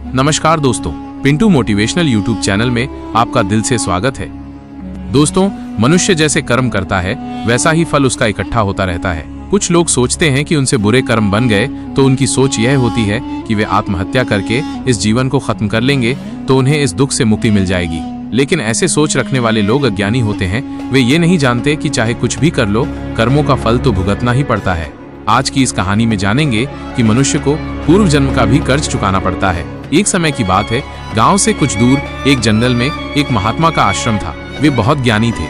नमस्कार दोस्तों, Pintu motivational YouTube channel में आपका दिल से स्वागत है। दोस्तों, मनुष्य जैसे कर्म करता है वैसा ही फल उसका इकट्ठा होता रहता है। कुछ लोग सोचते हैं कि उनसे बुरे कर्म बन गए तो उनकी सोच यह होती है कि वे आत्महत्या करके इस जीवन को खत्म कर लेंगे तो उन्हें इस दुख से मुक्ति मिल जाएगी। लेकिन ऐसे सोच रखने वाले लोग अज्ञानी होते हैं। वे ये नहीं जानते कि चाहे कुछ भी कर लो, कर्मों का फल तो भुगतना ही पड़ता है। आज की इस कहानी में जानेंगे कि मनुष्य को पूर्व जन्म का भी कर्ज चुकाना पड़ता है। एक समय की बात है, गांव से कुछ दूर एक जंगल में एक महात्मा का आश्रम था। वे बहुत ज्ञानी थे।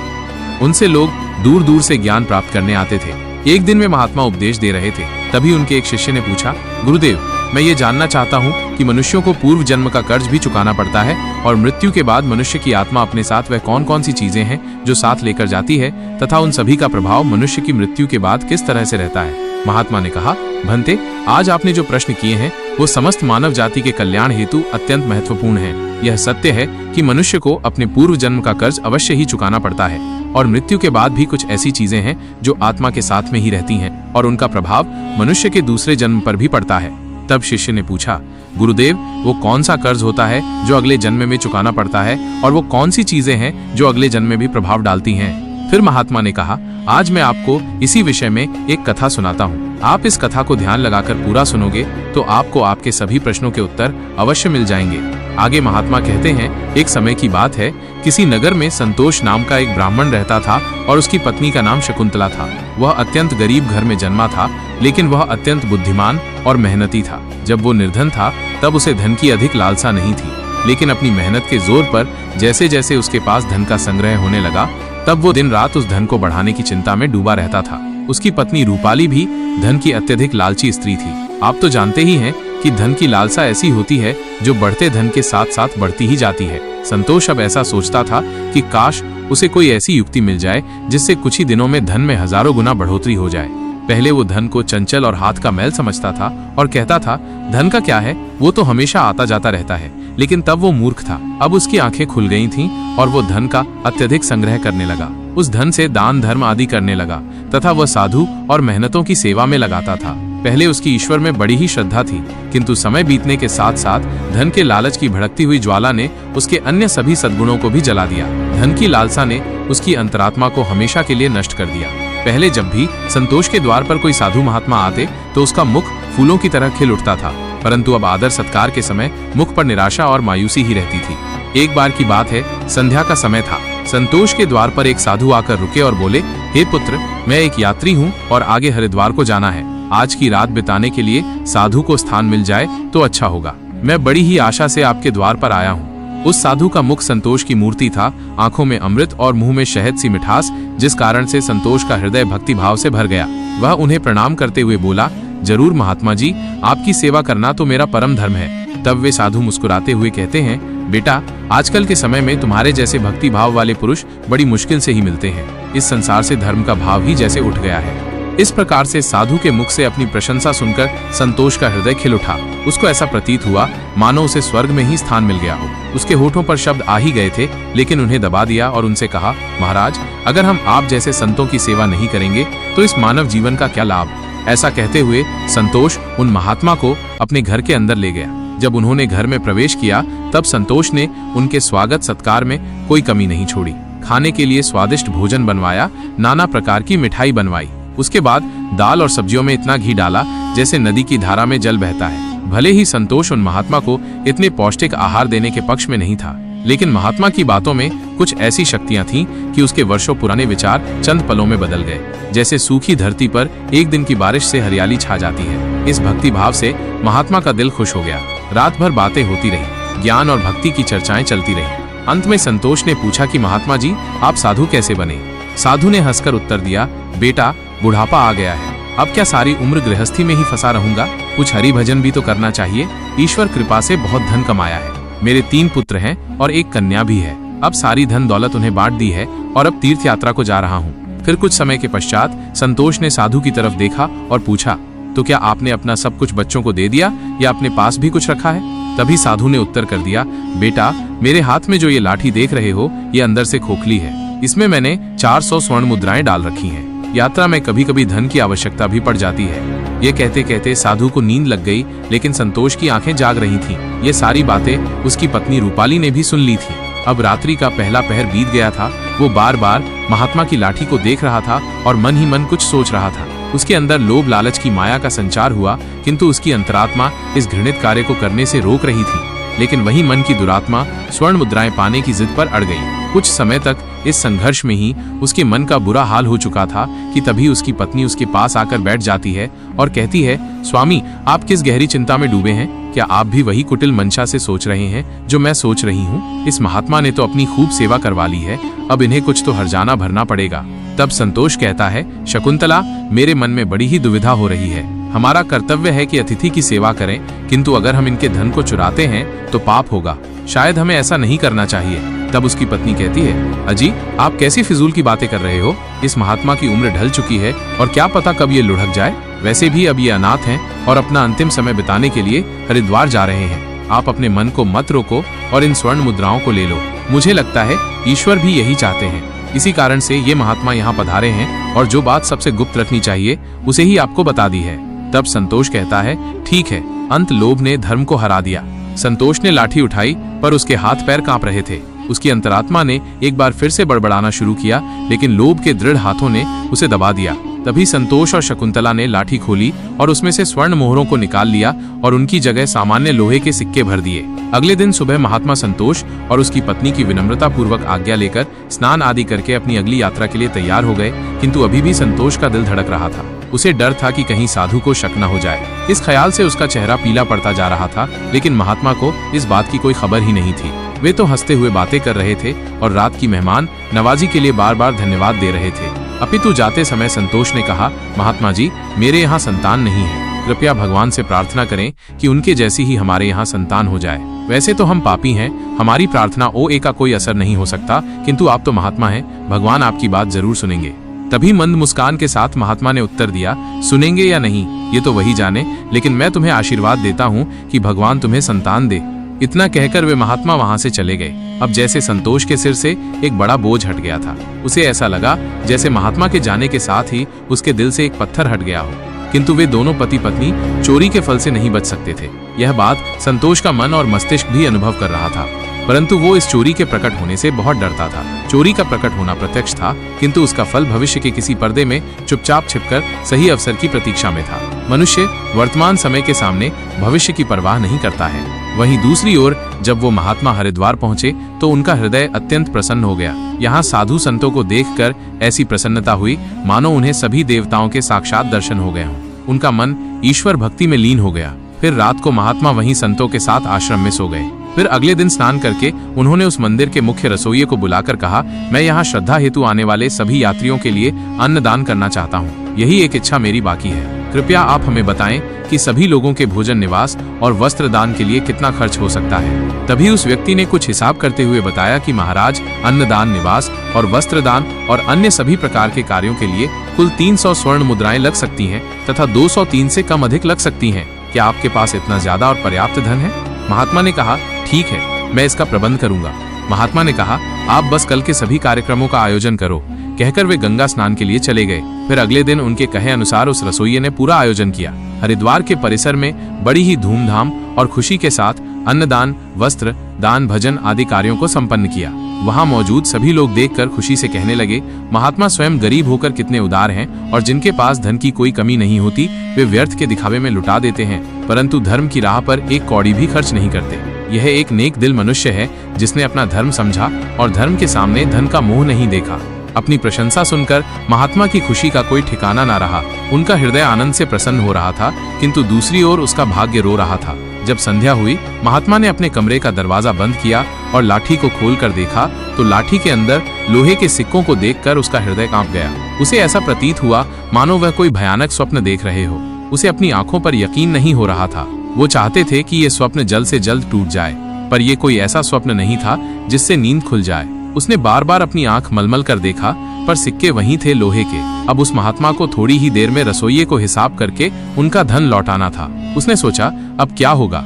उनसे लोग दूर दूर से ज्ञान प्राप्त करने आते थे। एक दिन में महात्मा उपदेश दे रहे थे। तभी उनके एक शिष्य ने पूछा, गुरुदेव, मैं ये जानना चाहता हूँ कि मनुष्यों को पूर्व जन्म का कर्ज भी चुकाना पड़ता है और मृत्यु के बाद मनुष्य की आत्मा अपने साथ वह कौन कौन सी चीजें हैं जो साथ लेकर जाती है तथा उन सभी का प्रभाव मनुष्य की मृत्यु के बाद किस तरह से रहता है। महात्मा ने कहा, भंते, आज आपने जो प्रश्न किए हैं वो समस्त मानव जाति के कल्याण हेतु अत्यंत महत्वपूर्ण है। यह सत्य है कि मनुष्य को अपने पूर्व जन्म का कर्ज अवश्य ही चुकाना पड़ता है और मृत्यु के बाद भी कुछ ऐसी चीजें हैं जो आत्मा के साथ में ही रहती हैं और उनका प्रभाव मनुष्य के दूसरे जन्म पर भी पड़ता है। तब शिष्य ने पूछा, गुरुदेव, वो कौन सा कर्ज होता है जो अगले जन्म में चुकाना पड़ता है और वो कौन सी चीजें हैं जो अगले जन्म में भी प्रभाव डालती हैं? फिर महात्मा ने कहा, आज मैं आपको इसी विषय में एक कथा सुनाता हूँ। आप इस कथा को ध्यान लगाकर पूरा सुनोगे तो आपको आपके सभी प्रश्नों के उत्तर अवश्य मिल जाएंगे। आगे महात्मा कहते हैं, एक समय की बात है, किसी नगर में संतोष नाम का एक ब्राह्मण रहता था और उसकी पत्नी का नाम शकुंतला था। वह अत्यंत गरीब घर में जन्मा था, लेकिन वह अत्यंत बुद्धिमान और मेहनती था। जब वो निर्धन था तब उसे धन की अधिक लालसा नहीं थी, लेकिन अपनी मेहनत के जोर पर जैसे जैसे उसके पास धन का संग्रह होने लगा तब वो दिन रात उस धन को बढ़ाने की चिंता में डूबा रहता था। उसकी पत्नी रूपाली भी धन की अत्यधिक लालची स्त्री थी। आप तो जानते ही हैं कि धन की लालसा ऐसी होती है जो बढ़ते धन के साथ साथ बढ़ती ही जाती है। संतोष अब ऐसा सोचता था कि काश उसे कोई ऐसी युक्ति मिल जाए जिससे कुछ ही दिनों में धन में हजारों गुना बढ़ोतरी हो जाए। पहले वो धन को चंचल और हाथ का मैल समझता था और कहता था, धन का क्या है, वो तो हमेशा आता जाता रहता है। लेकिन तब वो मूर्ख था। अब उसकी आंखें खुल गई थीं और वो धन का अत्यधिक संग्रह करने लगा। उस धन से दान धर्म आदि करने लगा तथा वह साधु और मेहनतों की सेवा में लगाता था। पहले उसकी ईश्वर में बड़ी ही श्रद्धा थी, किंतु समय बीतने के साथ साथ धन के लालच की भड़कती हुई ज्वाला ने उसके अन्य सभी सद्गुणों को भी जला दिया। धन की लालसा ने उसकी अंतरात्मा को हमेशा के लिए नष्ट कर दिया। पहले जब भी संतोष के द्वार पर कोई साधु महात्मा आते तो उसका मुख फूलों की तरह खिल उठता था, परंतु अब आदर सत्कार के समय मुख पर निराशा और मायूसी ही रहती थी। एक बार की बात है, संध्या का समय था। संतोष के द्वार पर एक साधु आकर रुके और बोले, हे पुत्र, मैं एक यात्री हूँ और आगे हरिद्वार को जाना है। आज की रात बिताने के लिए साधु को स्थान मिल जाए तो अच्छा होगा। मैं बड़ी ही आशा से आपके द्वार पर आया हूँ। उस साधु का मुख संतोष की मूर्ति था, आंखों में अमृत और मुंह में शहद सी मिठास, जिस कारण से संतोष का हृदय भक्ति भाव से भर गया। वह उन्हें प्रणाम करते हुए बोला, जरूर महात्मा जी, आपकी सेवा करना तो मेरा परम धर्म है। तब वे साधु मुस्कुराते हुए कहते हैं, बेटा, आजकल के समय में तुम्हारे जैसे भक्ति भाव वाले पुरुष बड़ी मुश्किल से ही मिलते हैं। इस संसार से धर्म का भाव ही जैसे उठ गया है। इस प्रकार से साधु के मुख से अपनी प्रशंसा सुनकर संतोष का हृदय खिल उठा। उसको ऐसा प्रतीत हुआ मानो उसे स्वर्ग में ही स्थान मिल गया हो। उसके होठों पर शब्द आ ही गए थे, लेकिन उन्हें दबा दिया और उनसे कहा, महाराज, अगर हम आप जैसे संतों की सेवा नहीं करेंगे तो इस मानव जीवन का क्या लाभ। ऐसा कहते हुए संतोष उन महात्मा को अपने घर के अंदर ले गया। जब उन्होंने घर में प्रवेश किया तब संतोष ने उनके स्वागत सत्कार में कोई कमी नहीं छोड़ी। खाने के लिए स्वादिष्ट भोजन बनवाया, नाना प्रकार की मिठाई बनवाई। उसके बाद दाल और सब्जियों में इतना घी डाला जैसे नदी की धारा में जल बहता है। भले ही संतोष उन महात्मा को इतने पौष्टिक आहार देने के पक्ष में नहीं था, लेकिन महात्मा की बातों में कुछ ऐसी शक्तियां थीं कि उसके वर्षों पुराने विचार चंद पलों में बदल गए। जैसे सूखी धरती पर एक दिन की बारिश से हरियाली छा जाती है। इस भक्ति भाव से महात्मा का दिल खुश हो गया। रात भर बातें होती रही, ज्ञान और भक्ति की चर्चाएं चलती रही। अंत में संतोष ने पूछा कि महात्मा जी, आप साधु कैसे बने? साधु ने हंसकर उत्तर दिया, बेटा, बुढ़ापा आ गया है, अब क्या सारी उम्र गृहस्थी में ही फंसा रहूंगा? कुछ हरि भजन भी तो करना चाहिए। ईश्वर कृपा से बहुत धन कमाया है। मेरे 3 पुत्र हैं और एक कन्या भी है। अब सारी धन दौलत उन्हें बांट दी है और अब तीर्थ यात्रा को जा रहा हूँ। फिर कुछ समय के पश्चात संतोष ने साधु की तरफ देखा और पूछा, तो क्या आपने अपना सब कुछ बच्चों को दे दिया या अपने पास भी कुछ रखा है? तभी साधु ने उत्तर कर दिया, बेटा, मेरे हाथ में जो ये लाठी देख रहे हो, ये अंदर से खोखली है। इसमें मैंने 400 स्वर्ण मुद्राएं डाल रखी हैं। यात्रा में कभी कभी धन की आवश्यकता भी पड़ जाती है। ये कहते कहते साधु को नींद लग गई, लेकिन संतोष की आंखें जाग रही थीं। ये सारी बातें उसकी पत्नी रूपाली ने भी सुन ली थी। अब रात्रि का पहला पहर बीत गया था। वो बार बार महात्मा की लाठी को देख रहा था और मन ही मन कुछ सोच रहा था। उसके अंदर लोभ लालच की माया का संचार हुआ, किंतु उसकी अंतरात्मा इस घृणित कार्य को करने से रोक रही थी। लेकिन वही मन की दुरात्मा स्वर्ण मुद्राएं पाने की जिद पर अड़ गई। कुछ समय तक इस संघर्ष में ही उसके मन का बुरा हाल हो चुका था कि तभी उसकी पत्नी उसके पास आकर बैठ जाती है और कहती है, स्वामी, आप किस गहरी चिंता में डूबे हैं? क्या आप भी वही कुटिल मंशा से सोच रहे हैं जो मैं सोच रही हूँ? इस महात्मा ने तो अपनी खूब सेवा करवा ली है, अब इन्हें कुछ तो हर्जाना भरना पड़ेगा। तब संतोष कहता है, शकुंतला, मेरे मन में बड़ी ही दुविधा हो रही है। हमारा कर्तव्य है कि अतिथि की सेवा करें, किंतु अगर हम इनके धन को चुराते हैं तो पाप होगा। शायद हमें ऐसा नहीं करना चाहिए। तब उसकी पत्नी कहती है, अजी, आप कैसी फिजूल की बातें कर रहे हो? इस महात्मा की उम्र ढल चुकी है और क्या पता कब ये लुढ़क जाए। वैसे भी अब ये अनाथ हैं और अपना अंतिम समय बिताने के लिए हरिद्वार जा रहे हैं। आप अपने मन को मत रोको और इन स्वर्ण मुद्राओं को ले लो। मुझे लगता है ईश्वर भी यही चाहते हैं। इसी कारण से ये महात्मा यहाँ पधारे हैं और जो बात सबसे गुप्त रखनी चाहिए उसे ही आपको बता दी है। तब संतोष कहता है, ठीक है। अंत लोभ ने धर्म को हरा दिया। संतोष ने लाठी उठाई, पर उसके हाथ पैर कांप रहे थे। उसकी अंतरात्मा ने एक बार फिर से बड़बड़ाना शुरू किया, लेकिन लोभ के दृढ़ हाथों ने उसे दबा दिया। तभी संतोष और शकुंतला ने लाठी खोली और उसमें से स्वर्ण मोहरों को निकाल लिया और उनकी जगह सामान्य लोहे के सिक्के भर दिए। अगले दिन सुबह महात्मा संतोष और उसकी पत्नी की विनम्रता पूर्वक आज्ञा लेकर स्नान आदि करके अपनी अगली यात्रा के लिए तैयार हो गए, किंतु अभी भी संतोष का दिल धड़क रहा था। उसे डर था कि कहीं साधु को शक न हो जाए। इस ख्याल से उसका चेहरा पीला पड़ता जा रहा था, लेकिन महात्मा को इस बात की कोई खबर ही नहीं थी। वे तो हंसते हुए बातें कर रहे थे और रात की मेहमान नवाजी के लिए बार बार धन्यवाद दे रहे थे। अपितु जाते समय संतोष ने कहा, महात्मा जी, मेरे यहाँ संतान नहीं है। कृपया भगवान से प्रार्थना करें कि उनके जैसी ही हमारे यहाँ संतान हो जाए। वैसे तो हम पापी हैं, हमारी प्रार्थना ओए का कोई असर नहीं हो सकता, किंतु आप तो महात्मा हैं, भगवान आपकी बात जरूर सुनेंगे। तभी मंद मुस्कान के साथ महात्मा ने उत्तर दिया, सुनेंगे या नहीं ये तो वही जाने, लेकिन मैं तुम्हें आशीर्वाद देता हूँ कि भगवान तुम्हें संतान दे। इतना कहकर वे महात्मा वहां से चले गए। अब जैसे संतोष के सिर से एक बड़ा बोझ हट गया था। उसे ऐसा लगा जैसे महात्मा के जाने के साथ ही उसके दिल से एक पत्थर हट गया हो। किंतु वे दोनों पति पत्नी चोरी के फल से नहीं बच सकते थे। यह बात संतोष का मन और मस्तिष्क भी अनुभव कर रहा था, परंतु वो इस चोरी के प्रकट होने से बहुत डरता था। चोरी का प्रकट होना प्रत्यक्ष था, किंतु उसका फल भविष्य के किसी पर्दे में चुपचाप छिपकर सही अवसर की प्रतीक्षा में था। मनुष्य वर्तमान समय के सामने भविष्य की परवाह नहीं करता है। वहीं दूसरी ओर जब वो महात्मा हरिद्वार पहुंचे तो उनका हृदय अत्यंत प्रसन्न हो गया। यहाँ साधु संतों को देखकर ऐसी प्रसन्नता हुई मानो उन्हें सभी देवताओं के साक्षात दर्शन हो गए हों। उनका मन ईश्वर भक्ति में लीन हो गया। फिर रात को महात्मा वहीं संतों के साथ आश्रम में सो गए। फिर अगले दिन स्नान करके उन्होंने उस मंदिर के मुख्य रसोइये को बुलाकर कहा, मैं यहाँ श्रद्धा हेतु आने वाले सभी यात्रियों के लिए अन्न दान करना चाहता हूँ। यही एक इच्छा मेरी बाकी है। कृपया आप हमें बताएं कि सभी लोगों के भोजन, निवास और वस्त्र दान के लिए कितना खर्च हो सकता है। तभी उस व्यक्ति ने कुछ हिसाब करते हुए बताया कि महाराज, अन्नदान, निवास और वस्त्र दान और अन्य सभी प्रकार के कार्यों के लिए कुल 300 स्वर्ण मुद्राएं लग सकती हैं तथा 203 से कम अधिक लग सकती हैं। क्या आपके पास इतना ज्यादा और पर्याप्त धन है? महात्मा ने कहा, ठीक है, मैं इसका प्रबंध करूंगा। महात्मा ने कहा, आप बस कल के सभी कार्यक्रमों का आयोजन करो। कहकर वे गंगा स्नान के लिए चले गए। फिर अगले दिन उनके कहे अनुसार उस रसोइये ने पूरा आयोजन किया। हरिद्वार के परिसर में बड़ी ही धूमधाम और खुशी के साथ अन्नदान, वस्त्र दान, भजन आदि कार्यों को संपन्न किया। वहां मौजूद सभी लोग देखकर खुशी से कहने लगे, महात्मा स्वयं गरीब होकर कितने उदार हैं और जिनके पास धन की कोई कमी नहीं होती वे व्यर्थ के दिखावे में लुटा देते हैं, परंतु धर्म की राह पर एक कौड़ी भी खर्च नहीं करते। यह एक नेक दिल मनुष्य है जिसने अपना धर्म समझा और धर्म के सामने धन का मोह नहीं देखा। अपनी प्रशंसा सुनकर महात्मा की खुशी का कोई ठिकाना न रहा। उनका हृदय आनंद से प्रसन्न हो रहा था, किंतु दूसरी ओर उसका भाग्य रो रहा था। जब संध्या हुई, महात्मा ने अपने कमरे का दरवाजा बंद किया और लाठी को खोलकर देखा तो लाठी के अंदर लोहे के सिक्कों को देखकर उसका हृदय कांप गया। उसे ऐसा प्रतीत हुआ मानो वह कोई भयानक स्वप्न देख रहे हो। उसे अपनी आंखों पर यकीन नहीं हो रहा था। वो चाहते थे कि ये स्वप्न जल्द से जल्द टूट जाए, पर यह कोई ऐसा स्वप्न नहीं था जिससे नींद खुल जाए। उसने बार बार अपनी आंख मलमल कर देखा, पर सिक्के वहीं थे लोहे के। अब उस महात्मा को थोड़ी ही देर में रसोइये को हिसाब करके उनका धन लौटाना था। उसने सोचा, अब क्या होगा?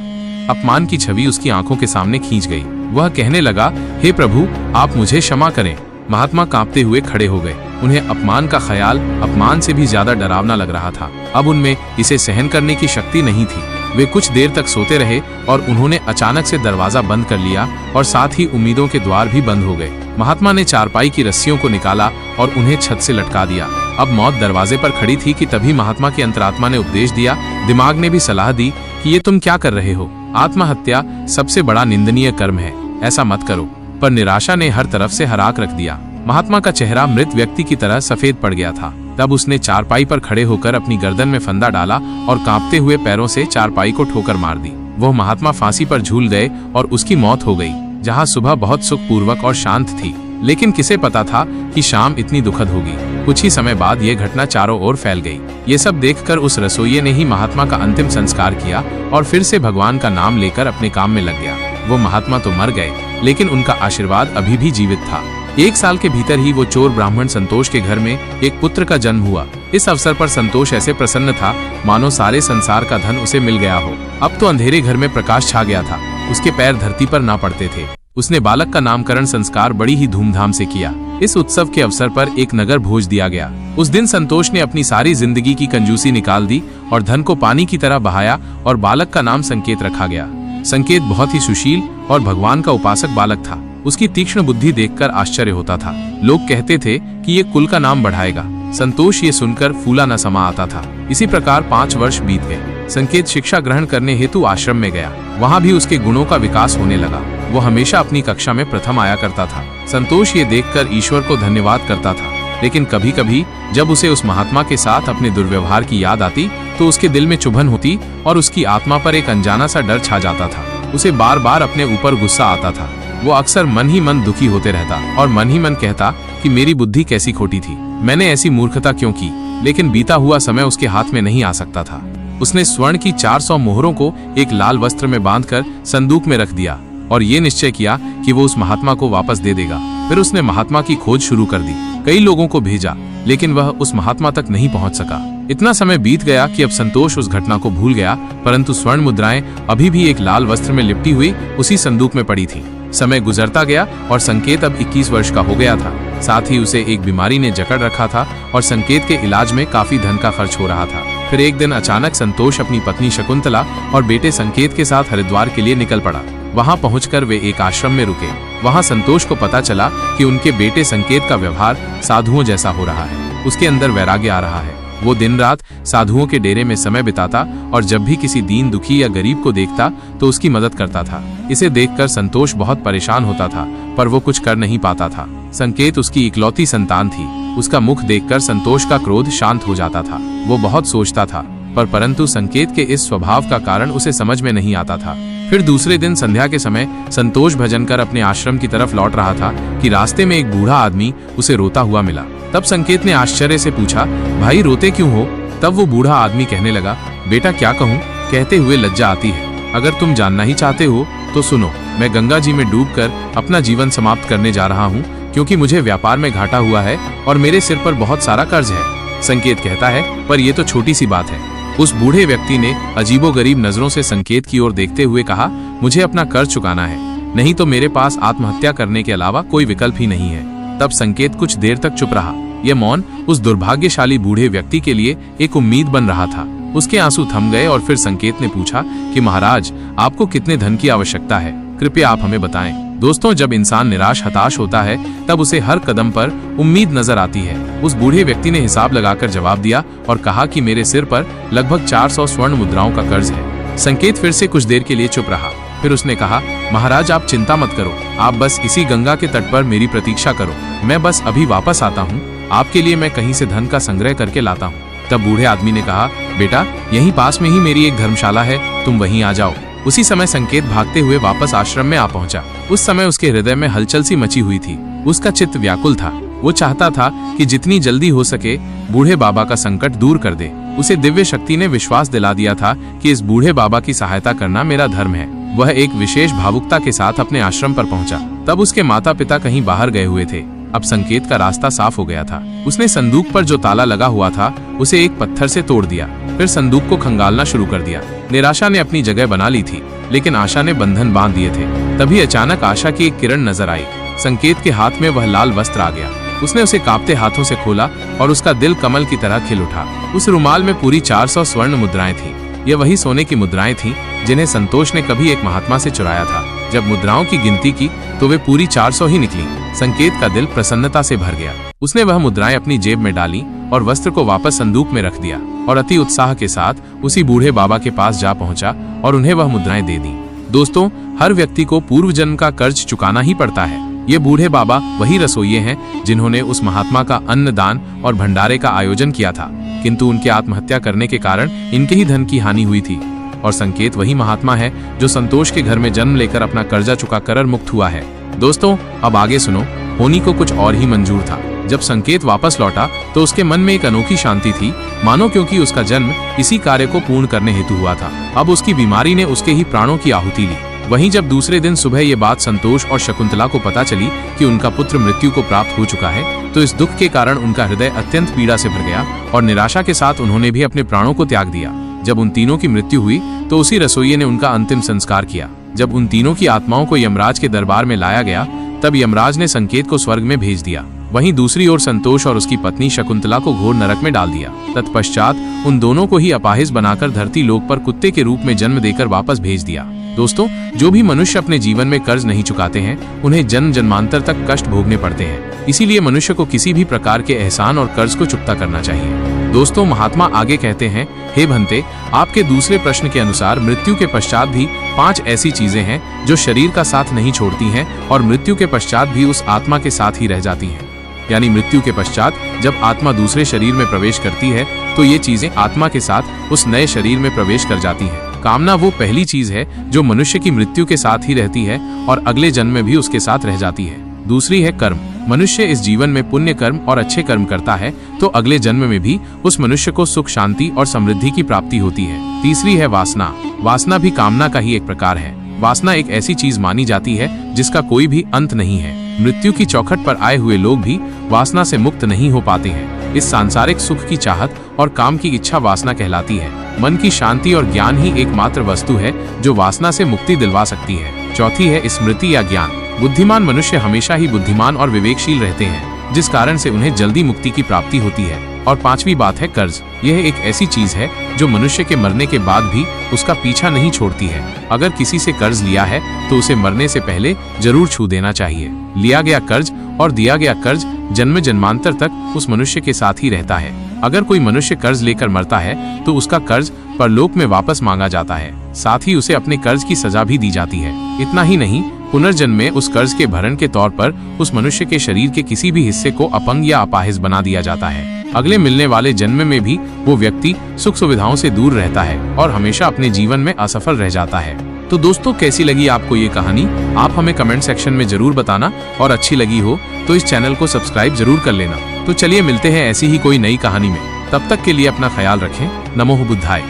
अपमान की छवि उसकी आंखों के सामने खींच गई। वह कहने लगा, हे प्रभु, आप मुझे क्षमा करें। महात्मा कांपते हुए खड़े हो गए। उन्हें अपमान का ख्याल अपमान से भी ज्यादा डरावना लग रहा था। अब उनमें इसे सहन करने की शक्ति नहीं थी। वे कुछ देर तक सोते रहे और उन्होंने अचानक से दरवाजा बंद कर लिया और साथ ही उम्मीदों के द्वार भी बंद हो गए। महात्मा ने चारपाई की रस्सियों को निकाला और उन्हें छत से लटका दिया। अब मौत दरवाजे पर खड़ी थी कि तभी महात्मा की अंतरात्मा ने उपदेश दिया, दिमाग ने भी सलाह दी कि ये तुम क्या कर रहे हो? आत्महत्या सबसे बड़ा निंदनीय कर्म है, ऐसा मत करो। पर निराशा ने हर तरफ से हराक रख दिया। महात्मा का चेहरा मृत व्यक्ति की तरह सफेद पड़ गया था। तब उसने चारपाई पर खड़े होकर अपनी गर्दन में फंदा डाला और कांपते हुए पैरों से चारपाई को ठोकर मार दी। वह महात्मा फांसी पर झूल गए और उसकी मौत हो गई। जहां सुबह बहुत सुखपूर्वक और शांत थी, लेकिन किसे पता था कि शाम इतनी दुखद होगी। कुछ ही समय बाद यह घटना चारों ओर फैल गई। ये सब देखकर उस रसोइये ने ही महात्मा का अंतिम संस्कार किया और फिर से भगवान का नाम लेकर अपने काम में लग गया। वो महात्मा तो मर गए, लेकिन उनका आशीर्वाद अभी भी जीवित था। 1 साल के भीतर ही वो चोर ब्राह्मण संतोष के घर में एक पुत्र का जन्म हुआ। इस अवसर पर संतोष ऐसे प्रसन्न था मानो सारे संसार का धन उसे मिल गया हो। अब तो अंधेरे घर में प्रकाश छा गया था। उसके पैर धरती पर ना पड़ते थे। उसने बालक का नामकरण संस्कार बड़ी ही धूमधाम से किया। इस उत्सव के अवसर पर एक नगर भोज दिया गया। उस दिन संतोष ने अपनी सारी जिंदगी की कंजूसी निकाल दी और धन को पानी की तरह बहाया और बालक का नाम संकेत रखा गया। संकेत बहुत ही सुशील और भगवान का उपासक बालक था। उसकी तीक्ष्ण बुद्धि देखकर आश्चर्य होता था। लोग कहते थे कि ये कुल का नाम बढ़ाएगा। संतोष ये सुनकर फूला न समा आता था। इसी प्रकार 5 वर्ष बीत गए। संकेत शिक्षा ग्रहण करने हेतु आश्रम में गया। वहाँ भी उसके गुणों का विकास होने लगा। वो हमेशा अपनी कक्षा में प्रथम आया करता था। संतोष ये देखकर ईश्वर को धन्यवाद करता था। लेकिन कभी कभी जब उसे उस महात्मा के साथ अपने दुर्व्यवहार की याद आती तो उसके दिल में चुभन होती और उसकी आत्मा पर एक अनजाना सा डर छा जाता था। उसे बार बार अपने ऊपर गुस्सा आता था। वो अक्सर मन ही मन दुखी होते रहता और मन ही मन कहता कि मेरी बुद्धि कैसी खोटी थी, मैंने ऐसी मूर्खता क्यों की। लेकिन बीता हुआ समय उसके हाथ में नहीं आ सकता था। उसने स्वर्ण की 400 मोहरों को एक लाल वस्त्र में बांधकर संदूक में रख दिया और ये निश्चय किया कि वो उस महात्मा को वापस दे देगा। फिर उसने महात्मा की खोज शुरू कर दी। कई लोगों को भेजा, लेकिन वह उस महात्मा तक नहीं पहुंच सका। इतना समय बीत गया कि अब संतोष उस घटना को भूल गया, परंतु स्वर्ण मुद्राएं अभी भी एक लाल वस्त्र में लिपटी हुई उसी संदूक में पड़ी थी। समय गुजरता गया और संकेत अब 21 वर्ष का हो गया था। साथ ही उसे एक बीमारी ने जकड़ रखा था और संकेत के इलाज में काफी धन का खर्च हो रहा था। फिर एक दिन अचानक संतोष अपनी पत्नी शकुंतला और बेटे संकेत के साथ हरिद्वार के लिए निकल पड़ा। वहां पहुंचकर वे एक आश्रम में रुके। वहां संतोष को पता चला कि उनके बेटे संकेत का व्यवहार साधुओं जैसा हो रहा है। उसके अंदर वैराग्य आ रहा है। वो दिन रात साधुओं के डेरे में समय बिताता और जब भी किसी दीन दुखी या गरीब को देखता तो उसकी मदद करता था। इसे देखकर संतोष बहुत परेशान होता था, पर वो कुछ कर नहीं पाता था। संकेत उसकी इकलौती संतान थी। उसका मुख देखकर संतोष का क्रोध शांत हो जाता था। वो बहुत सोचता था, परंतु संकेत के इस स्वभाव का कारण उसे समझ में नहीं आता था। फिर दूसरे दिन संध्या के समय संतोष भजन कर अपने आश्रम की तरफ लौट रहा था कि रास्ते में एक बूढ़ा आदमी उसे रोता हुआ मिला। तब संकेत ने आश्चर्य से पूछा, भाई रोते क्यों हो? तब वो बूढ़ा आदमी कहने लगा, बेटा क्या कहूँ, कहते हुए लज्जा आती है। अगर तुम जानना ही चाहते हो तो सुनो, मैं गंगा जी में डूबकर अपना जीवन समाप्त करने जा रहा हूँ, क्योंकि मुझे व्यापार में घाटा हुआ है और मेरे सिर पर बहुत सारा कर्ज है। संकेत कहता है, पर यह तो छोटी सी बात है। उस बूढ़े व्यक्ति ने अजीबोगरीब नजरों से संकेत की ओर देखते हुए कहा, मुझे अपना कर्ज चुकाना है, नहीं तो मेरे पास आत्महत्या करने के अलावा कोई विकल्प ही नहीं है। तब संकेत कुछ देर तक चुप रहा। यह मौन उस दुर्भाग्यशाली बूढ़े व्यक्ति के लिए एक उम्मीद बन रहा था। उसके आंसू थम गए और फिर संकेत ने पूछा कि महाराज, आपको कितने धन की आवश्यकता है? कृपया आप हमें बताएं। दोस्तों, जब इंसान निराश हताश होता है तब उसे हर कदम पर उम्मीद नजर आती है। उस बूढ़े व्यक्ति ने हिसाब लगाकर जवाब दिया और कहा कि मेरे सिर पर लगभग 400 स्वर्ण मुद्राओं का कर्ज है। संकेत फिर से कुछ देर के लिए चुप रहा। फिर उसने कहा, महाराज आप चिंता मत करो, आप बस इसी गंगा के तट पर मेरी प्रतीक्षा करो। मैं बस अभी वापस आता हूँ। आपके लिए मैं कहीं से धन का संग्रह करके लाता हूँ। तब बूढ़े आदमी ने कहा, बेटा यहीं पास में ही मेरी एक धर्मशाला है, तुम वहीं आ जाओ। उसी समय संकेत भागते हुए वापस आश्रम में आ पहुंचा। उस समय उसके हृदय में हलचल सी मची हुई थी। उसका चित्त व्याकुल था। वो चाहता था कि जितनी जल्दी हो सके बूढ़े बाबा का संकट दूर कर दे। उसे दिव्य शक्ति ने विश्वास दिला दिया था कि इस बूढ़े बाबा की सहायता करना मेरा धर्म है। वह एक विशेष भावुकता के साथ अपने आश्रम पर पहुंचा। तब उसके माता पिता कहीं बाहर गए हुए थे। अब संकेत का रास्ता साफ हो गया था। उसने संदूक पर जो ताला लगा हुआ था उसे एक पत्थर से तोड़ दिया। फिर संदूक को खंगालना शुरू कर दिया। निराशा ने अपनी जगह बना ली थी, लेकिन आशा ने बंधन बांध दिए थे। तभी अचानक आशा की एक किरण नजर आई। संकेत के हाथ में वह लाल वस्त्र आ गया। उसने उसे कांपते हाथों से खोला और उसका दिल कमल की तरह खिल उठा। उस रुमाल में पूरी 400 स्वर्ण मुद्राएं थीं। ये वही सोने की मुद्राएं थीं जिन्हें संतोष ने कभी एक महात्मा से चुराया था। जब मुद्राओं की गिनती की तो वे पूरी 400 ही निकली। संकेत का दिल प्रसन्नता से भर गया। उसने वह मुद्राएं अपनी जेब में डाली और वस्त्र को वापस संदूक में रख दिया और अति उत्साह के साथ उसी बूढ़े बाबा के पास जा पहुंचा और उन्हें वह मुद्राएं दे दी। दोस्तों, हर व्यक्ति को पूर्व जन्म का कर्ज चुकाना ही पड़ता है। ये बूढ़े बाबा वही रसोइये हैं जिन्होंने उस महात्मा का अन्नदान और भंडारे का आयोजन किया था, किंतु उनके आत्महत्या करने के कारण इनके ही धन की हानि हुई थी। और संकेत वही महात्मा है जो संतोष के घर में जन्म लेकर अपना कर्जा चुका कर मुक्त हुआ है। दोस्तों, अब आगे सुनो। होनी को कुछ और ही मंजूर था। जब संकेत वापस लौटा तो उसके मन में एक अनोखी शांति थी, मानो क्योंकि उसका जन्म इसी कार्य को पूर्ण करने हेतु हुआ था। अब उसकी बीमारी ने उसके ही प्राणों की आहुति ली। वहीं जब दूसरे दिन सुबह ये बात संतोष और शकुंतला को पता चली कि उनका पुत्र मृत्यु को प्राप्त हो चुका है, तो इस दुख के कारण उनका हृदय अत्यंत पीड़ा से भर गया और निराशा के साथ उन्होंने भी अपने प्राणों को त्याग दिया। जब उन तीनों की मृत्यु हुई तो उसी रसोइये ने उनका अंतिम संस्कार किया। जब उन तीनों की आत्माओं को यमराज के दरबार में लाया गया, तब यमराज ने संकेत को स्वर्ग में भेज दिया। वहीं दूसरी ओर संतोष और उसकी पत्नी शकुंतला को घोर नरक में डाल दिया। तत्पश्चात उन दोनों को ही अपाहिज बनाकर धरती लोक पर कुत्ते के रूप में जन्म देकर वापस भेज दिया। दोस्तों, जो भी मनुष्य अपने जीवन में कर्ज नहीं चुकाते हैं, उन्हें जन्म जन्मांतर तक कष्ट भोगने पड़ते हैं। इसीलिए मनुष्य को किसी भी प्रकार के एहसान और कर्ज को चुकता करना चाहिए। दोस्तों, महात्मा आगे कहते हैं, हे भंते, आपके दूसरे प्रश्न के अनुसार मृत्यु के पश्चात भी 5 ऐसी चीजें हैं जो शरीर का साथ नहीं छोड़ती हैं और मृत्यु के पश्चात भी उस आत्मा के साथ ही रह जाती हैं। यानी मृत्यु के पश्चात जब आत्मा दूसरे शरीर में प्रवेश करती है तो ये चीजें आत्मा के साथ उस नए शरीर में प्रवेश कर जाती हैं। कामना वो पहली चीज है जो मनुष्य की मृत्यु के साथ ही रहती है और अगले जन्म में भी उसके साथ रह जाती है। दूसरी है कर्म। मनुष्य इस जीवन में पुण्य कर्म और अच्छे कर्म करता है तो अगले जन्म में भी उस मनुष्य को सुख, शांति और समृद्धि की प्राप्ति होती है। तीसरी है वासना। वासना भी कामना का ही एक प्रकार है। वासना एक ऐसी चीज मानी जाती है जिसका कोई भी अंत नहीं है। मृत्यु की चौखट पर आए हुए लोग भी वासना से मुक्त नहीं हो पाते हैं। इस सांसारिक सुख की चाहत और काम की इच्छा वासना कहलाती है। मन की शांति और ज्ञान ही एकमात्र वस्तु है जो वासना से मुक्ति दिलवा सकती है। चौथी है स्मृति या ज्ञान। बुद्धिमान मनुष्य हमेशा ही बुद्धिमान और विवेकशील रहते हैं, जिस कारण से उन्हें जल्दी मुक्ति की प्राप्ति होती है। और पांचवी बात है कर्ज। यह एक ऐसी चीज है जो मनुष्य के मरने के बाद भी उसका पीछा नहीं छोड़ती है। अगर किसी से कर्ज लिया है तो उसे मरने से पहले जरूर छू देना चाहिए। लिया गया कर्ज और दिया गया कर्ज जन्म जन्मांतर तक उस मनुष्य के साथ ही रहता है। अगर कोई मनुष्य कर्ज लेकर मरता है तो उसका कर्ज परलोक में वापस मांगा जाता है, साथ ही उसे अपने कर्ज की सजा भी दी जाती है। इतना ही नहीं, पुनर्जन्म में उस कर्ज के भरण के तौर पर उस मनुष्य के शरीर के किसी भी हिस्से को अपंग या अपाहिज बना दिया जाता है। अगले मिलने वाले जन्म में भी वो व्यक्ति सुख सुविधाओं से दूर रहता है और हमेशा अपने जीवन में असफल रह जाता है। तो दोस्तों, कैसी लगी आपको ये कहानी? आप हमें कमेंट सेक्शन में जरूर बताना और अच्छी लगी हो तो इस चैनल को सब्सक्राइब जरूर कर लेना। तो चलिए मिलते हैं ऐसी ही कोई नई कहानी में। तब तक के लिए अपना ख्याल रखें। नमो बुद्धाय।